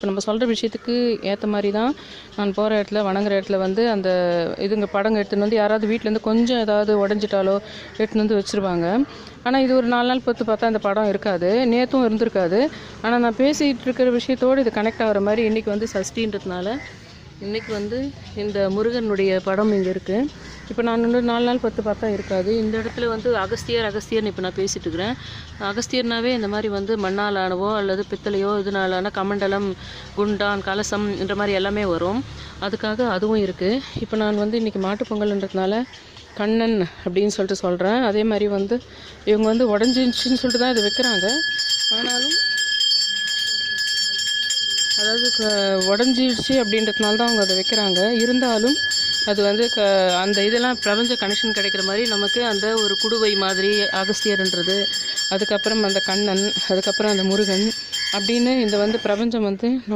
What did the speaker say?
இப்போ நம்ம சொல்கிற விஷயத்துக்கு ஏற்ற மாதிரி தான் நான் போகிற இடத்துல வணங்குற இடத்துல வந்து அந்த இதுங்க படங்க எடுத்துன்னு வந்து யாராவது வீட்டிலேருந்து கொஞ்சம் ஏதாவது உடஞ்சிட்டாலோ எடுத்துன்னு வந்து வச்சுருவாங்க. ஆனால் இது ஒரு 4 நாள் பொறுத்து பார்த்தா அந்த படம் இருக்காது, நேற்றும் இருந்திருக்காது. ஆனால் நான் பேசிகிட்டு இருக்கிற விஷயத்தோடு இது கனெக்ட் ஆகிற மாதிரி இன்றைக்கி வந்து சஷ்டின்றதுனால இன்றைக்கி வந்து இந்த முருகனுடைய படம் இங்கே இருக்குது. இப்போ நான் இன்னும் 4 நாள் பொறுத்து பார்த்தா இருக்காது. இந்த இடத்துல வந்து அகஸ்தியர்னு இப்போ நான் பேசிகிட்டு இருக்கிறேன். அகஸ்தியர்னாவே இந்த மாதிரி வந்து மண்ணாலானவோ அல்லது பித்தளையோ இதனாலான கமண்டலம், குண்டான், கலசம் என்ற மாதிரி எல்லாமே வரும். அதுக்காக அதுவும் இருக்குது. இப்போ நான் வந்து இன்றைக்கி மாட்டுப்பொங்கல்ன்றதுனால கண்ணன் அப்படின்னு சொல்லிட்டு சொல்கிறேன். அதே மாதிரி வந்து இவங்க வந்து உடஞ்சிச்சின்னு சொல்லிட்டு தான் இது வைக்கிறாங்க. ஆனாலும் அதாவது உடஞ்சிடுச்சு அப்படின்றதுனால தான் அவங்க அதை வைக்கிறாங்க. இருந்தாலும் அது வந்து அந்த இதெல்லாம் பிரபஞ்ச கனெக்ஷன் கிடைக்கிற மாதிரி நமக்கு அந்த ஒரு குடுவை மாதிரி அகஸ்தியர்ன்றது, அதுக்கப்புறம் அந்த கண்ணன், அதுக்கப்புறம் அந்த முருகன் அப்படின்னு இந்த வந்து பிரபஞ்சம் வந்து